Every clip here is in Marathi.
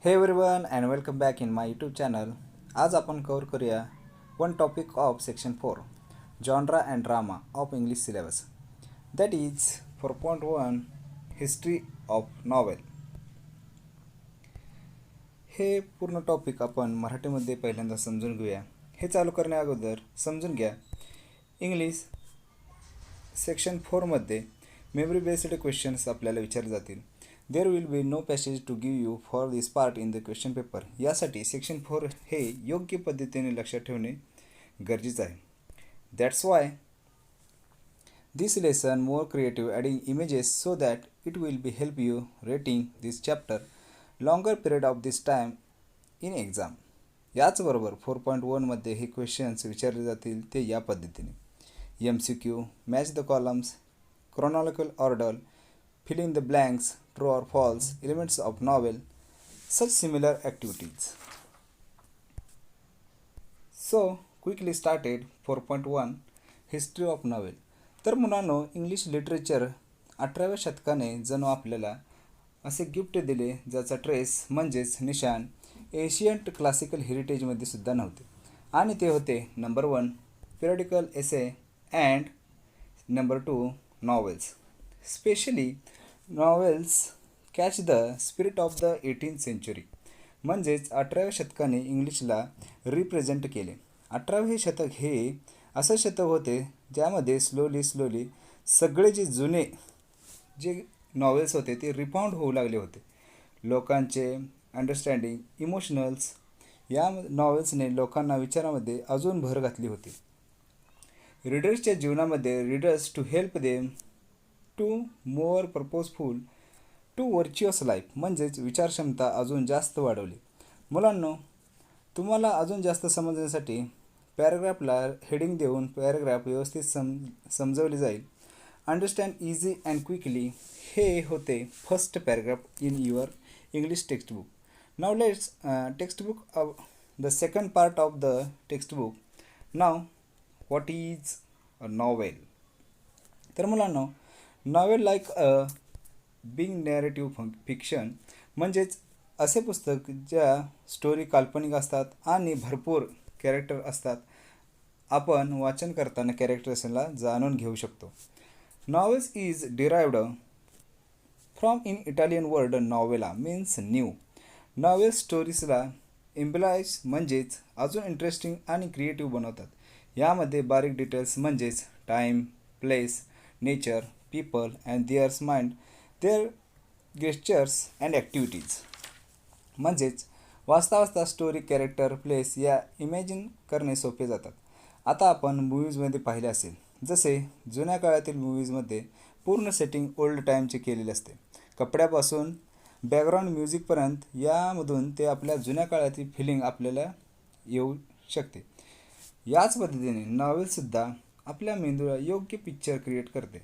हे everyone and welcome back in my YouTube channel. आज आपण कव्हर करूया one topic of section 4 genre and drama of English syllabus, that is 4.1 history of novel. हे पूर्ण टॉपिक आपण मराठीमध्ये पहिल्यांदा समजून घेऊया. हे चालू करण्या अगोदर समजून घ्या, इंग्लिश सेक्शन 4मध्ये मेमरी बेस्ड क्वेश्चन्स आपल्याला विचारले जातील. There will be no passage to give you for this part in the question paper. यासाठी सेक्शन 4 हे योग्य पद्धतीने लक्षात ठेवणे गरजेचं आहे. That's why this lesson more creative adding images so that it will be help you rating this chapter longer period of this time in exam. याचबरोबर 4.1मध्ये हे क्वेश्चन्स विचारले जातील ते या पद्धतीने: MCQ, match the columns, chronological order, fill in the blanks, true or false, elements of novel, such similar activities. So, quickly started 4.1 history of novel. तर मुलांनो, इंग्लिश लिटरेचर 18व्या शतकाने जणू आपल्याला असे गिफ्ट दिले ज्याचा ट्रेस म्हणजेच निशाण एशियंट क्लासिकल हेरिटेजमध्ये सुद्धा नव्हते. आणि ते होते number 1 पिरियडिकल essay and number 2 novels. Specially novels catch the spirit of the 18th century. म्हणजेच 18व्या शतकाने इंग्लिशला रिप्रेझेंट केले. 18वे शतक हे असं शतक होते ज्यामध्ये स्लोली सगळे जे जुने जे नॉवेल्स होते ते रिफाउंड होऊ लागले होते. लोकांचे अंडरस्टँडिंग, इमोशनल्स या नॉवेल्सने लोकांना विचारामध्ये अजून भर घातली होती. रीडर्सच्या जीवनामध्ये readers to help them to more purposeful to virtuous life. म्हणजेच विचारक्षमता अजून जास्त वाढवली. मुलांनो, तुम्हाला अजून जास्त समजण्यासाठी पॅराग्राफला हेडिंग देऊन पॅराग्राफ व्यवस्थित समजवली जाईल. अंडरस्टँड इझी अँड क्विकली हे होते first paragraph in your English textbook. Now let's textbook of the second part of the textbook. Now what is a novel. तर मुलांनो, novel like a being narrative fiction म्हणजेच असे पुस्तक ज्या स्टोरी काल्पनिक असतात आणि भरपूर कॅरेक्टर असतात. आपण वाचन करताना कॅरेक्टर्सला जाणून घेऊ शकतो. Novels is derived from in Italian word novella means new. Novel स्टोरीजला एम्बलाइज म्हणजेच अजून इंटरेस्टिंग आणि क्रिएटिव्ह बनवतात. यामध्ये बारीक डिटेल्स म्हणजेच time, place, nature, people and theirs mind, their gestures and activities. म्हणजेच वाचता स्टोरी, कॅरेक्टर, प्लेस या इमॅजिन करणे सोपे जातात. आता आपण मूव्हीजमध्ये पाहिले असेल, जसे जुन्या काळातील मूव्हीजमध्ये पूर्ण सेटिंग ओल्ड टाईमचे केलेले असते. कपड्यापासून बॅकग्राऊंड म्युझिकपर्यंत यामधून ते आपल्या जुन्या काळातील फिलिंग आपल्याला येऊ शकते. याच पद्धतीने नॉवेलसुद्धा आपल्या मेंदूला योग्य पिक्चर क्रिएट करते.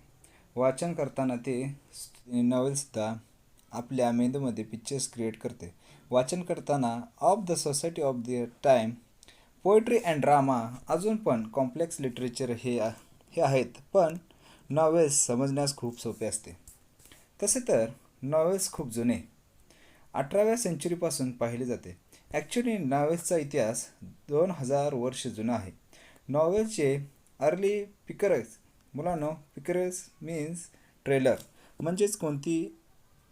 वाचन करताना ते नॉवेलसुद्धा आपल्या मेंदूमध्ये पिक्चर्स क्रिएट करते. वाचन करताना of the society of the time, poetry and drama अजून पण कॉम्प्लेक्स लिटरेचर हे आहेत, पण नॉवेल्स समजण्यास खूप सोपे असते. तसे तर नॉवेल्स खूप जुने 18व्या सेंचुरीपासून पाहिले जाते. ॲक्च्युली नॉवेल्सचा इतिहास 2000 वर्ष जुना आहे. नॉवेलचे अर्ली पिकर्स, मुलांनो, पिकर्स मीन्स ट्रेलर. म्हणजेच कोणती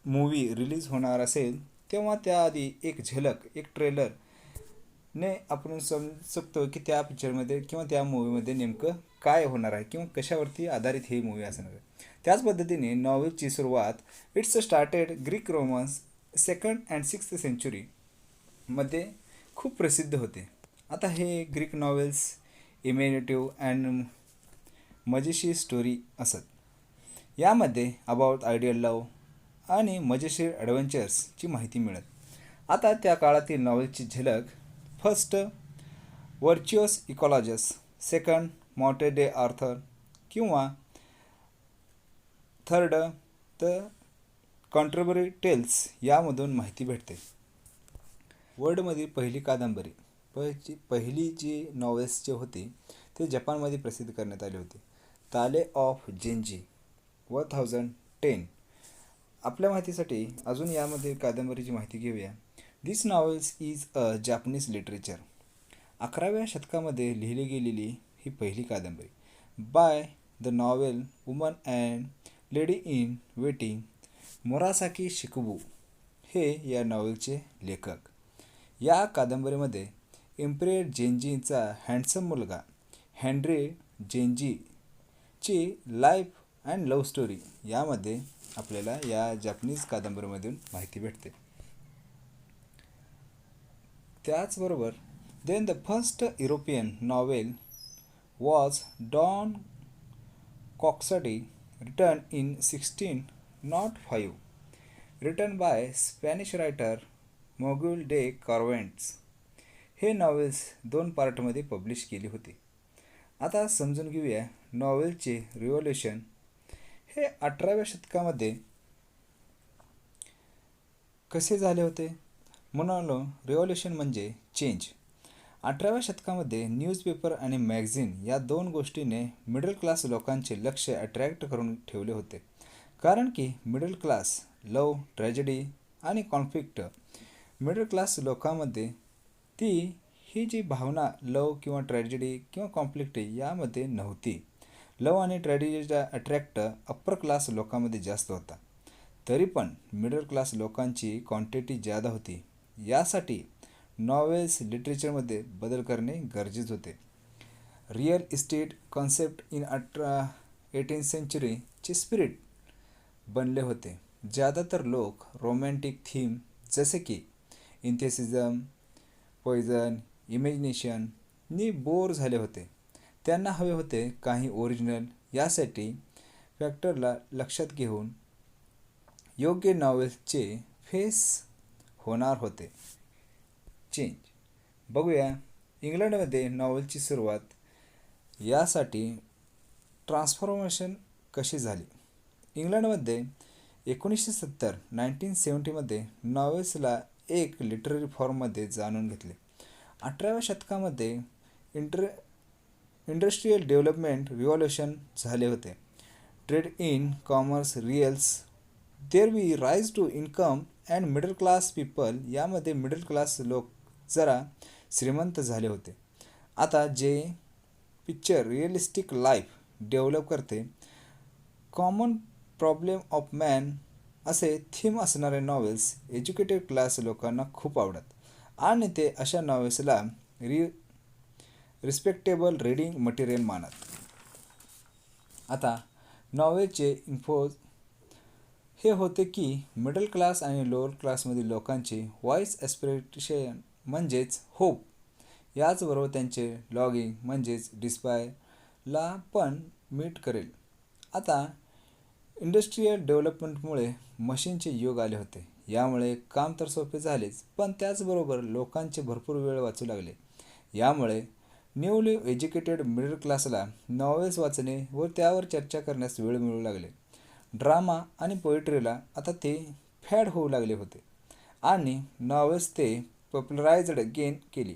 मूवी रिलीज होणार असेल तेव्हा त्याआधी एक झलक, एक ट्रेलरने आपण समजू शकतो की त्या पिक्चरमध्ये किंवा त्या मूवीमध्ये नेमकं काय होणार आहे किंवा कशावरती आधारित ही मूवी असणार आहे. त्याच पद्धतीने नॉवेलची सुरुवात it's started Greek romans 2nd and 6th century मध्ये खूप प्रसिद्ध होते. आता हे ग्रीक नॉवेल्स इमॅजिनेटिव्ह अँड मजेशीर स्टोरी असत. यामध्ये अबाउट आयडियल लव्ह आणि मजेशीर ॲडव्हेंचर्सची माहिती मिळत. आता त्या काळातील नॉवेलची झलक: first virtuous eclogues, second Monte de Arthur किंवा थर्ड द कॉन्ट्रेबरी टेल्स यामधून माहिती भेटते. वर्ल्डमधील पहिली कादंबरी, पहिली जी नॉवेल्स जे होती ते जपानमध्ये प्रसिद्ध करण्यात आली होती. ताले ऑफ जेंजी 1010. आपल्या माहितीसाठी अजून यामध्ये कादंबरीची माहिती घेऊया. This novels is a Japanese literature. 11व्या शतकामध्ये लिहिली गेलेली ही पहिली कादंबरी. By the novel woman and lady in waiting Murasaki Shikibu हे या नॉवेलचे लेखक. या कादंबरीमध्ये एम्परेर जेन्जीचा हँडसम मुलगा हेनरी जेन्जीची लाईफ अँड लव्ह स्टोरी यामध्ये आपल्याला या जापनीज कादंबरीमधून माहिती भेटते. त्याचबरोबर then the first European novel was Don Quixote written in 1605 written by Spanish writer Miguel de Cervantes. हे नॉवेल्स 2 पार्टमध्ये पब्लिश केली होती. आता समजून घेऊया नॉवेलचे रिव्होल्युशन हे 18व्या शतकामध्ये कसे झाले होते. म्हणालो रिव्होल्युशन म्हणजे चेंज. 18व्या शतकामध्ये न्यूजपेपर आणि मॅगझिन या 2 गोष्टीने मिडल क्लास लोकांचे लक्ष अट्रॅक्ट करून ठेवले होते. कारण की मिडल क्लास लव, ट्रॅजेडी आणि कॉन्फ्लिक्ट मिडल क्लास लोकांमध्ये ही जी भावना लव किंवा ट्रॅजेडी किंवा कॉन्फ्लिक्ट यामध्ये नव्हती. लव आणि ट्रॅजेडीचा अट्रॅक्ट अप्पर क्लास लोकांमध्ये जास्त होता. तरी पण मिडल क्लास लोकांची क्वांटिटी जादा होती. यासाठी नॉवेल्स लिटरेचरमध्ये बदल करणे गरजेचे होते. Real estate concept in 18th सेंचुरीचे स्पिरिट बनले होते. ज्यादातर लोक रोमॅन्टिक थीम जसे की इंथेसिझम, पॉइझन, इमॅजिनेशन नी बोर झाले होते. त्यांना हवे होते काही ओरिजिनल. यासाठी फॅक्टरला लक्षात घेऊन योग्य नॉवेल्सचे फेस होणार होते. चेंज बघूया इंग्लंडमध्ये नॉवेलची सुरुवात यासाठी ट्रान्सफॉर्मेशन कशी झाली. इंग्लंडमध्ये 1970 नॉवेल्सला एक लिटररी फॉर्ममध्ये जाणून घेतले. 18व्या शतकामध्ये इंडस्ट्रियल डेव्हलपमेंट रिव्होल्युशन झाले होते. Trade in commerce reals there be rise to income and middle class people. यामध्ये मिडल क्लास लोक जरा श्रीमंत झाले होते. आता जे पिक्चर रिअलिस्टिक लाईफ डेव्हलप करते, कॉमन प्रॉब्लेम ऑफ मॅन असे थीम असणारे नॉवेल्स एज्युकेटेड क्लास लोकांना खूप आवडत आणि ते अशा नॉवेल्सला रिस्पेक्टेबल रीडिंग मटेरियल मानत. आता नॉवेलचे इन्फोज हे होते की मिडल क्लास आणि लोअर क्लासमधील लोकांचे व्हॉइस ॲस्पिरेशन म्हणजेच होप, याचबरोबर त्यांचे लॉगिंग म्हणजेच डिस्पायरला पण मीट करेल. आता इंडस्ट्रियल डेव्हलपमेंटमुळे मशीनचे युग आले होते. यामुळे काम तर सोपे झालेच, पण त्याचबरोबर लोकांचे भरपूर वेळ वाचू लागले. यामुळे न्यूली एज्युकेटेड मिडल क्लासला नॉवेल्स वाचणे व त्यावर चर्चा करण्यास वेळ मिळू लागले. ड्रामा आणि पोएट्रीला आता ते फॅड होऊ लागले होते आणि नॉवेल्स ते पॉप्युलराइज्ड गेन केली,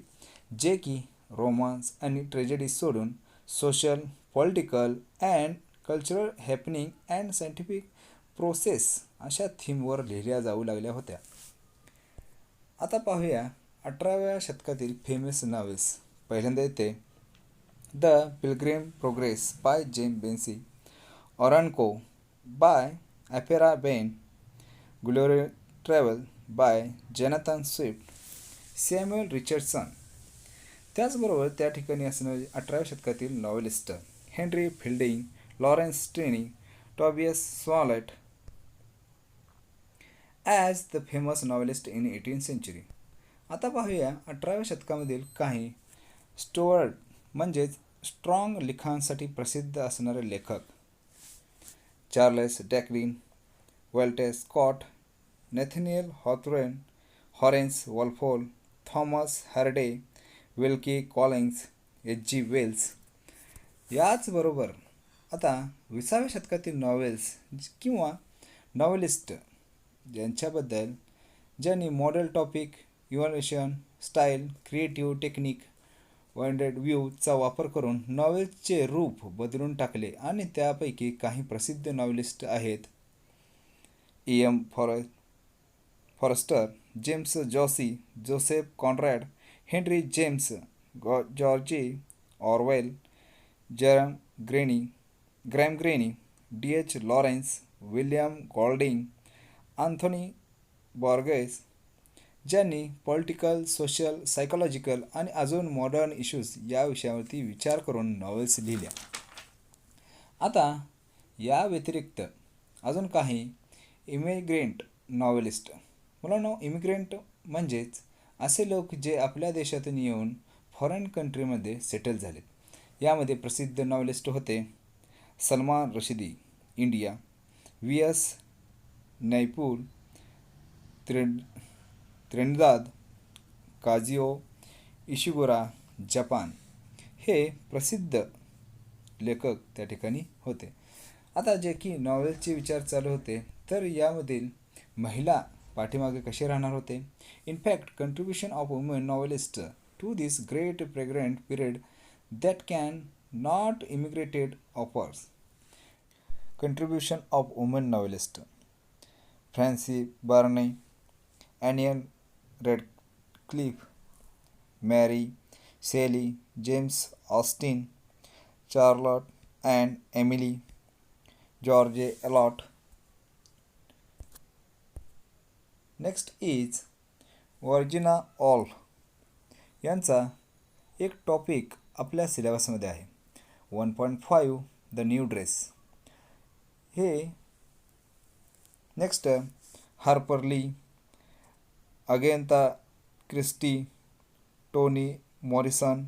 जे की रोमान्स आणि ट्रेजेडी सोडून social, political and cultural happening and scientific process अशा थीमवर लिहिल्या जाऊ लागल्या होत्या. आता पाहूया 18व्या शतकातील फेमस नॉवेल्स. पहिल्यांदा येते the Pilgrim Progress by James Bensy, Oroonoko by Aphra Behn, glory travel by Jonathan Swift, Samuel Richardson. त्याचबरोबर त्या ठिकाणी असणारे 18व्या शतकातील novelist Henry Fielding, Laurence Sterne, Tobias Smollett as the famous novelist in 18th century. आता पाहूया 18व्या शतकामधील काही स्टुअर्ट म्हणजेच स्ट्रॉंग लिखाणासाठी प्रसिद्ध असणारे लेखक. Charles Dickens, Walter Scott, Nathaniel Hawthorne, Horace Walpole, Thomas Hardy, Wilkie Collins, H.G. Wells. याचबरोबर आता 20व्या शतकातील नॉवेल्स किंवा नॉवेलिस्ट ज्यांनी model topic, evolution, style, creative technique, वाइडेड व्ह्यूचा वापर करून नॉवेल्सचे रूप बदलून टाकले आणि त्यापैकी काही प्रसिद्ध नॉवेलिस्ट आहेत E.M. Forster, James Joyce, Joseph Conrad, Henry James George Orwell, जॅम Greene Graham Greene, D H Lawrence, William Golding, Anthony Burgess, ज्यांनी पॉलिटिकल, सोशल, सायकोलॉजिकल आणि अजून मॉडर्न इश्यूज या विषयावरती विचार करून नॉवेल्स लिहिल्या. आता या व्यतिरिक्त अजून काही इमिग्रेंट नॉवेलिस्ट. मुलांनो, इमिग्रेंट म्हणजेच असे लोक जे आपल्या देशातून येऊन फॉरेन कंट्रीमध्ये सेटल झालेत. यामध्ये प्रसिद्ध नॉवेलिस्ट होते Salman Rushdie, India, V S Naipaul, Trinidad Kazuo Ishiguro, Japan. हे प्रसिद्ध लेखक त्या ठिकाणी होते. आता जे की नॉवेलचे विचार चालू होते, तर यामधील महिला पाठीमागे कसे राहणार होते. In fact contribution of women novelist to this great pregnant period that can not emigrated offers. Contribution of women novelist Frances Burney, Ann Radcliffe, Mary Shelley, James Austen, Charlotte and Emily, George Eliot. Next is Virginia Woolf. यांचा एक टॉपिक आपल्या सिलेबसमध्ये आहे, 1.5 द न्यू ड्रेस. हे next Harper Lee, Agatha Christie, Toni Morrison,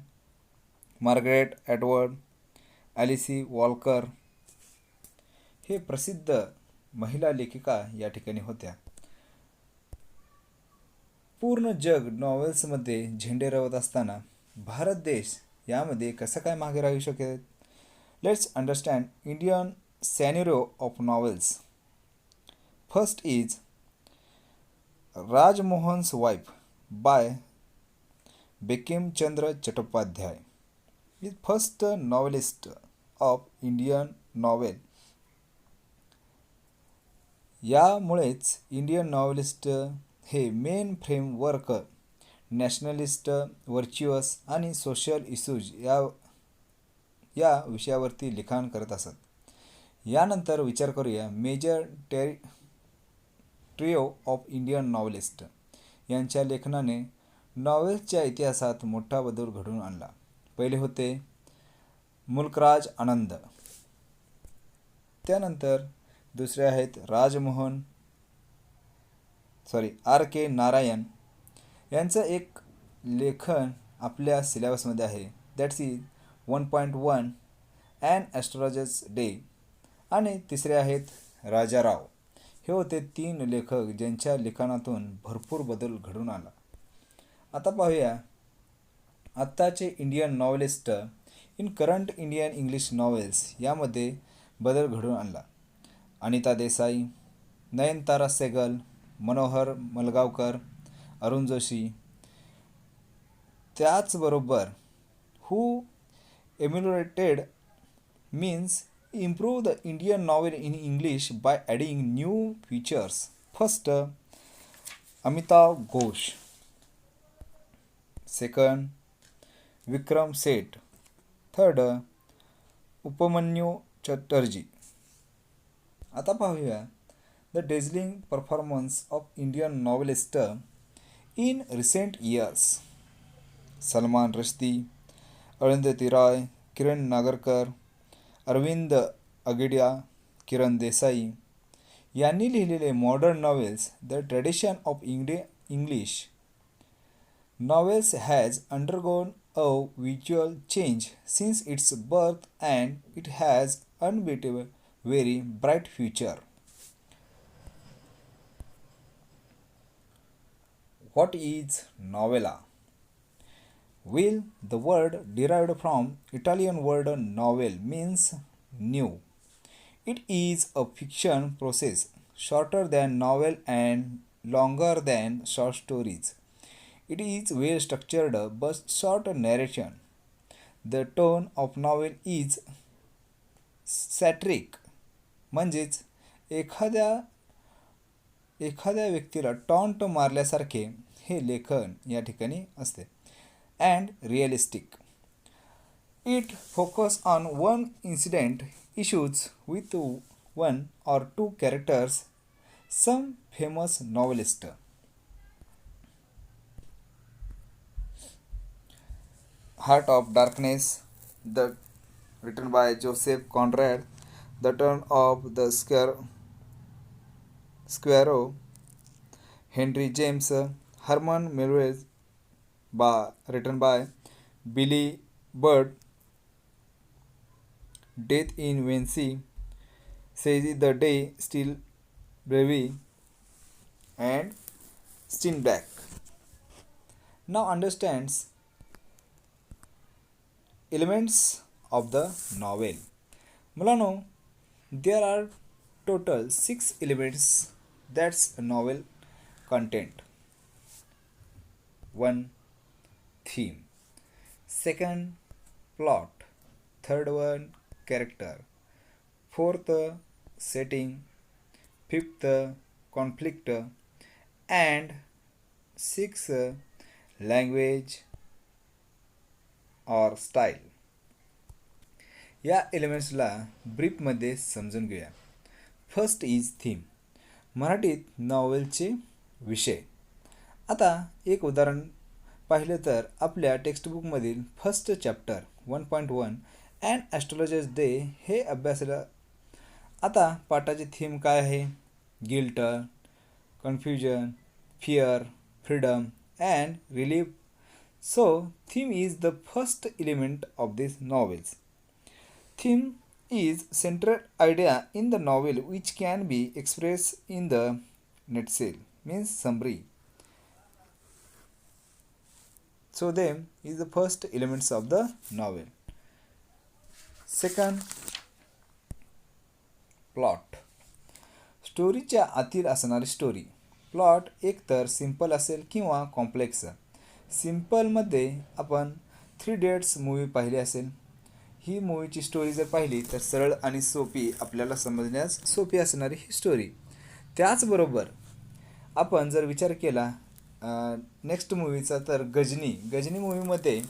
Margaret Edward, Alice Walker. हे प्रसिद्ध महिला लेखिका या ठिकाणी होत्या. पूर्ण जग नॉवेल्समध्ये झेंडे रवत असताना भारत देश यामध्ये कसं काय मागे राहू शकेल. Let's understand Indian scenario of novels. First is Rajmohan's wife by Bankimchandra Chattopadhyay. Is first novelist of Indian novel. यामुळेच इंडियन नॉवेलिस्ट हे मेन फ्रेमवर्क नॅशनलिस्ट, व्हर्च्युअस आणि सोशल इश्यूज या विषयावरती लिखाण करत असत. यानंतर विचार करूया major trio of Indian novelist. यांच्या लेखनाने नॉवेल्सच्या इतिहासात मोठा बदल घडवून आणला. पहिले होते मुल्कराज आनंद. त्यानंतर दुसरे आहेत आर के नारायण. यांचं एक लेखन आपल्या सिलेबसमध्ये आहे, दॅट्स इज 1.1 ॲन ॲस्ट्रोलॉजर्स डे. आणि तिसरे आहेत राजाराव. हे होते 3 लेखक ज्यांच्या लेखनातून भरपूर बदल घडून आला. आता पाहूया आत्ताचे Indian novelist in current Indian English novels यामध्ये बदल घडून आणला. अनिता देसाई, नयनतारा सेगल, मनोहर मलगावकर, अरुण जोशी. त्याचबरोबर हू एम्युलेटेड means improve the Indian novel in English by adding new features. First, Amitav Ghosh. Second, Vikram Seth. Third, Upamanyu Chatterjee. आता पाहूया the dazzling performance of Indian novelists in recent years. Salman Rushdie, Arundhati Roy, Kiran Nagarkar, Arvind अगिडिया, Kiran Desai यांनी लिहिलेले modern novels. The tradition of English novels has undergone a visual change since it's birth and it has unbeatable very bright future. What is novella? Well, the word derived from Italian word novel means new. It is a fiction process shorter than novel and longer than short stories. It is well structured but short narration. The tone of novel is satiric. म्हणजेच एखाद्या एखाद्या व्यक्तीला टॉन्ट मारल्यासारखे हे लेखन या ठिकाणी असते. And realistic. It focus on one incident issues with one or two characters. Some famous novelist. Heart of Darkness, written by Joseph Conrad. The Turn of the Squirrel, Henry James. Herman Melville, written by Billy Bird. Death in Vinci, Says the Day, Still Brave, and Steinbeck. Now understands elements of the novel. मुलांनो, there are total 6 elements that's a novel content. 1. Theme. 2nd, plot. 3rd one, character. 4th, setting. 5th, conflict. And 6th, language or style. या एलिमेंट्सला ब्रीफमध्ये समजून घेऊया. First is theme. मराठीत नॉवेलचे विषय. आता एक उदाहरण पाहिलं तर आपल्या टेक्स्टबुकमधील फर्स्ट चॅप्टर 1.1 अँड ॲस्ट्रोलॉजर्स डे हे अभ्यासाला. आता पाठाची थीम काय आहे? Guilt, confusion, fear, freedom and relief. So, theme is the first element of these novels. Theme is central idea in the novel which can be expressed in the nutshell, means summary. So, them is the first elements of the novel. Second, plot. स्टोरीच्या आतील असणारी स्टोरी. प्लॉट एकतर सिंपल असेल किंवा कॉम्प्लेक्स. सिंपलमध्ये आपण 3 Idiots मूवी पाहिली असेल. ही मूवीची स्टोरी जर पाहिली तर सरळ आणि सोपी, आपल्याला समजण्यास सोपी असणारी ही स्टोरी. त्याचबरोबर आपण जर विचार केला नेक्स्ट मूवीचा तर गजनी मूवीमध्ये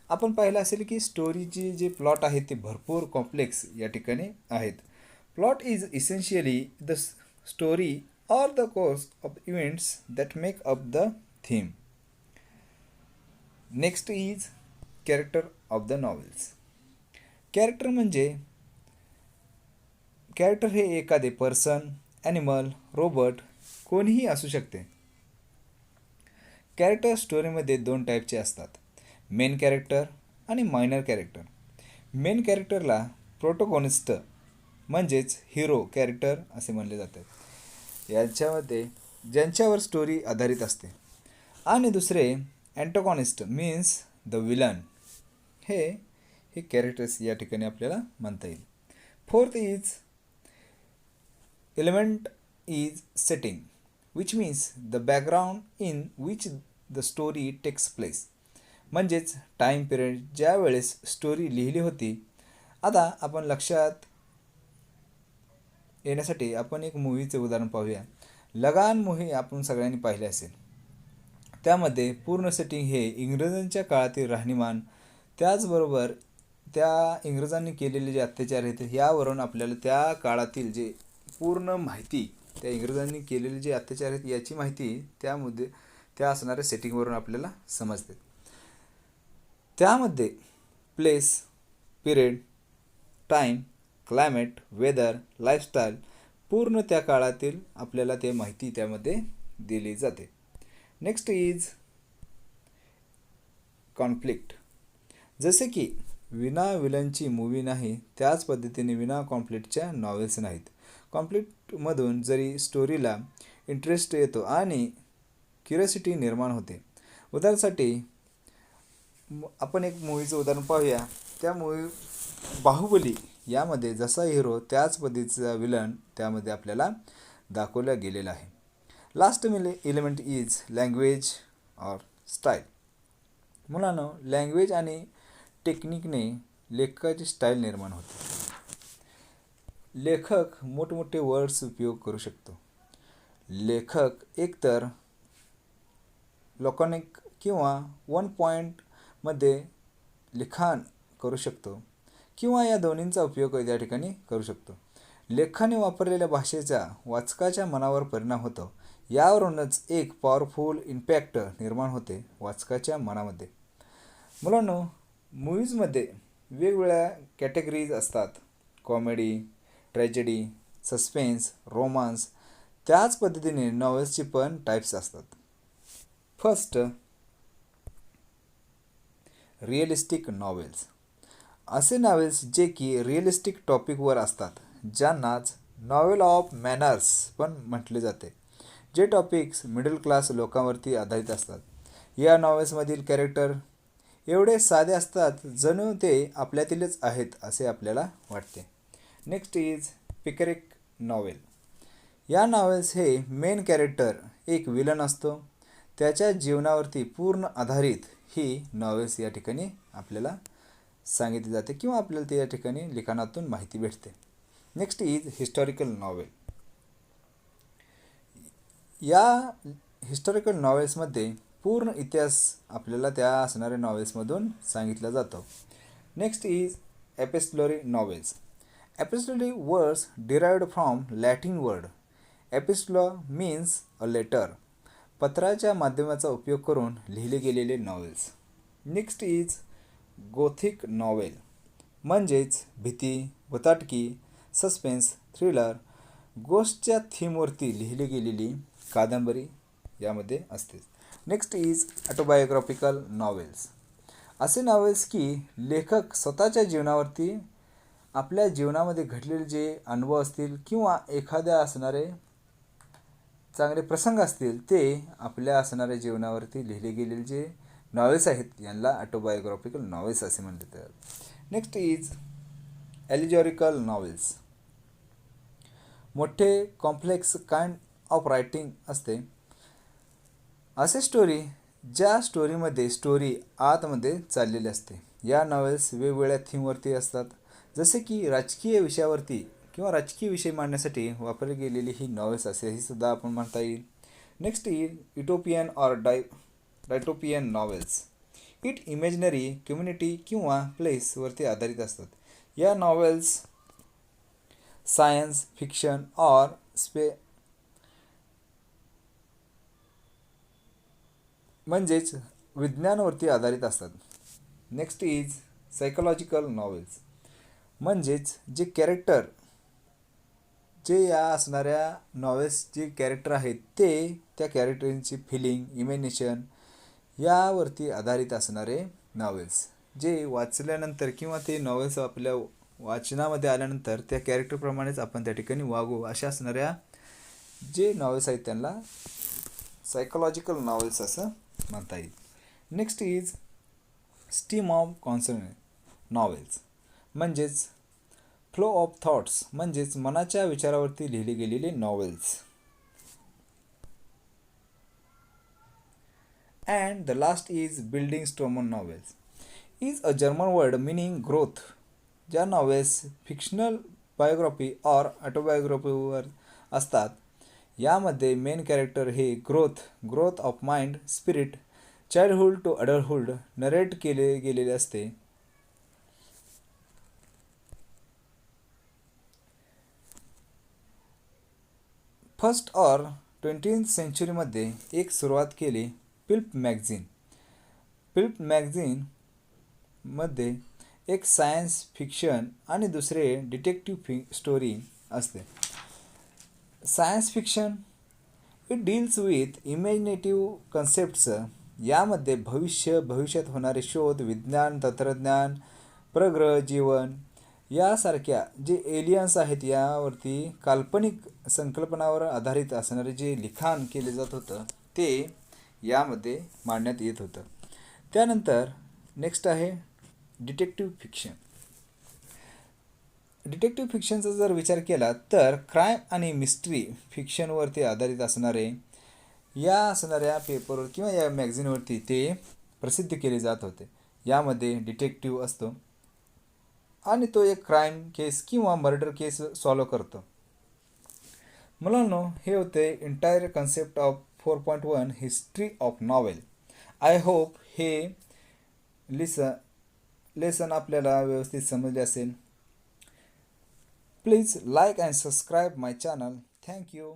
आपण पाहिलं असेल की स्टोरीची जे प्लॉट आहे ते भरपूर कॉम्प्लेक्स या ठिकाणी आहेत. Plot is essentially the story or the course of events that make up the theme. Next is character of the novels. Character म्हणजे कॅरेक्टर हे एखादे पर्सन, ॲनिमल, रोबोट कोणीही असू शकते. कॅरेक्टर स्टोरीमध्ये 2 टाईपचे असतात, मेन कॅरेक्टर आणि मायनर कॅरेक्टर. मेन कॅरेक्टरला प्रोटोगॉनिस्ट म्हणजेच हिरो कॅरेक्टर असे म्हणले जातात. यांच्यामध्ये ज्यांच्यावर स्टोरी आधारित असते. आणि दुसरे अँटोगॉनिस्ट मीन्स द विलन. हे कॅरेक्टर्स या ठिकाणी आपल्याला म्हणता येईल. Fourth is element is setting which means the background in which the story takes place. म्हणजेच टाईम पिरियड ज्या वेळेस स्टोरी लिहिली होती. आता आपण लक्षात येण्यासाठी आपण एक मूवीचे उदाहरण पाहूया. लगान मूवी आपण सगळ्यांनी पाहिले असेल. त्यामध्ये पूर्ण सेटिंग हे इंग्रजांच्या काळातील राहणीमान, त्याचबरोबर त्या इंग्रजांनी केलेले जे अत्याचार आहेत यावरून आपल्याला त्या काळातील जे पूर्ण माहिती, त्या इंग्रजांनी केलेले जे अत्याचार आहेत याची माहिती त्यामध्ये त्या असणाऱ्या सेटिंगवरून आपल्याला समजते. त्यामध्ये place, period, time, climate, weather, lifestyle पूर्ण त्या काळातील आपल्याला ते माहिती त्यामध्ये दिली जाते. Next is conflict. जसे की विना विलनची मूवी नाही त्याच पद्धतीने विना कॉन्फ्लिक्टच्या नॉवेल्स नाहीत. कॉन्फ्लिक्टमधून जरी स्टोरीला इंटरेस्ट येतो आणि क्युरियोसिटी निर्माण होते. उदाहरणासाठी आपण एक मूवीचं उदाहरण पाहूया. त्या मूवी बाहुबली यामध्ये जसा हिरो त्याच पद्धतीचा विलन त्यामध्ये आपल्याला दाखवला गेलेला आहे. Last element is language or style. मुलांनो, लँग्वेज आणि टेक्निकने लेखकाची स्टाईल निर्माण होते. लेखक मोठमोठे वर्ड्स उपयोग करू शकतो. लेखक एकतर लॉकॉनिक किंवा वन पॉईंटमध्ये लिखाण करू शकतो किंवा या दोन्हींचा उपयोग या ठिकाणी करू शकतो. लेखाने वापरलेल्या भाषेचा वाचकाच्या मनावर परिणाम होतो. यावरूनच एक पॉवरफुल इम्पॅक्ट निर्माण होते वाचकाच्या मनामध्ये. मुलांनो, मूव्हीजमध्ये वेगवेगळ्या कॅटेगरीज असतात. Comedy, tragedy, suspense, romance. त्याच पद्धतीने नॉवेल्सची पण टाईप्स असतात. First, realistic novels. असे नॉवेल्स जे की रिअलिस्टिक टॉपिकवर असतात, ज्यांनाच नॉवेल ऑफ मॅनर्स पण म्हटले जाते. जे टॉपिक्स मिडल क्लास लोकांवरती आधारित असतात. या नॉवेल्समधील कॅरेक्टर एवढे साधे असतात जणू ते आपल्यातीलच आहेत असे आपल्याला वाटते. Next is picaresque novel. या नॉवेल्स हे मेन कॅरेक्टर एक विलन असतो. त्याच्या जीवनावरती पूर्ण आधारित ही नॉवेल्स या ठिकाणी आपल्याला सांगितली जाते किंवा आपल्याला ते या ठिकाणी लिखाणातून माहिती भेटते. Next is historical novel. या हिस्टॉरिकल नॉवेल्समध्ये पूर्ण इतिहास आपल्याला त्या असणाऱ्या नॉवेल्समधून सांगितला जातो. Next is epistolary novels. Epistolary words derived from Latin word. Epistola means a letter. पत्राच्या माध्यमाचा उपयोग करून लिहिले गेलेले novels. Next is gothic novel. म्हणजेच भीती, भुताटकी, सस्पेन्स, थ्रिलर, गोस्टच्या थीमवरती लिहिली गेलेली कादंबरी यामध्ये असते. Next is autobiographical novels. असे नॉवेल्स की लेखक स्वतःच्या जीवनावरती आपल्या जीवनामध्ये घडलेले जे अनुभव असतील किंवा एखाद्या असणारे चांगले प्रसंग असतील ते आपल्या असणाऱ्या जीवनावरती लिहिले गेलेले जे नॉवेल्स आहेत यांना ऑटोबायोग्राफिकल नॉवेल्स असे म्हणले जातात. Next is allegorical novels. मोठे कॉम्प्लेक्स काइंड ऑफ रायटिंग असते. असे स्टोरी ज्या स्टोरीमध्ये स्टोरी आतमध्ये चाललेली असते. या नॉवेल्स वेगवेगळ्या थीमवरती असतात. जसे की राजकीय विषयावरती किंवा राजकीय विषय मांडण्यासाठी वापरली गेलेली ही नॉवेल्स असेही सुद्धा आपण म्हणता येईल. Next is utopian or dystopian novels. It imaginary community किंवा प्लेसवरती आधारित असतात. या नॉवेल्स सायन्स फिक्शन ऑर म्हणजेच विज्ञानावरती आधारित असतात. Next is psychological novels. म्हणजेच जे कॅरेक्टर जे या असणाऱ्या नॉवेल्स जे कॅरेक्टर आहेत ते त्या कॅरेक्टरची फिलिंग, इमॅजिनेशन यावरती आधारित असणारे नॉवेल्स. जे वाचल्यानंतर किंवा ते नॉवेल्स आपल्या वाचनामध्ये आल्यानंतर त्या कॅरेक्टरप्रमाणेच आपण त्या ठिकाणी वागू अशा असणाऱ्या जे नॉवेल्स आहेत त्यांना सायकोलॉजिकल नॉवेल्स असं म्हणता येईल. Next is stream of consonant novels. म्हणजेच फ्लो ऑफ थॉट्स. म्हणजेच मनाच्या विचारावरती लिहिले गेलेले novels. And the last is bildungsroman novels. Is a German word meaning growth. ज्या नॉवेल्स फिक्शनल बायोग्राफी ऑर ऑटोबायोग्राफीवर असतात. यामध्ये मेन कॅरेक्टर हे growth of mind, spirit, childhood to adulthood narrate केले गेलेले असते. फर्स्ट ऑर 20th सेंचुरीमध्ये एक सुरुवात केली पिल्प मॅगझिन. पिल्प मॅगझिनमध्ये एक सायन्स फिक्शन आणि दुसरे डिटेक्टिव्ह स्टोरी असते. Science fiction it deals with imaginative concepts. यामध्ये भविष्यात होणारे शोध, विज्ञान, तंत्रज्ञान, प्रग्रह जीवन यासारख्या जे एलियन्स आहेत यावरती काल्पनिक संकल्पनावर आधारित असणारे जे लिखाण केले जात होतं ते यामध्ये मांडण्यात येत होतं. त्यानंतर नेक्स्ट आहे डिटेक्टिव्ह फिक्शन. डिटेक्टिव्ह फिक्शनचा जर विचार केला तर क्राईम आणि मिस्ट्री फिक्शनवरती आधारित असणारे या असणाऱ्या पेपरवर किंवा या मॅगझिनवरती ते प्रसिद्ध केले जात होते. यामध्ये डिटेक्टिव्ह असतो आणि तो एक क्राईम केस किंवा मर्डर केस सॉल्व करतो. मुलांनो, हे होते entire concept of 4.1 history of novel. I hope हे लेसन आपल्याला व्यवस्थित समजले असेल. Please like and subscribe my channel. Thank you.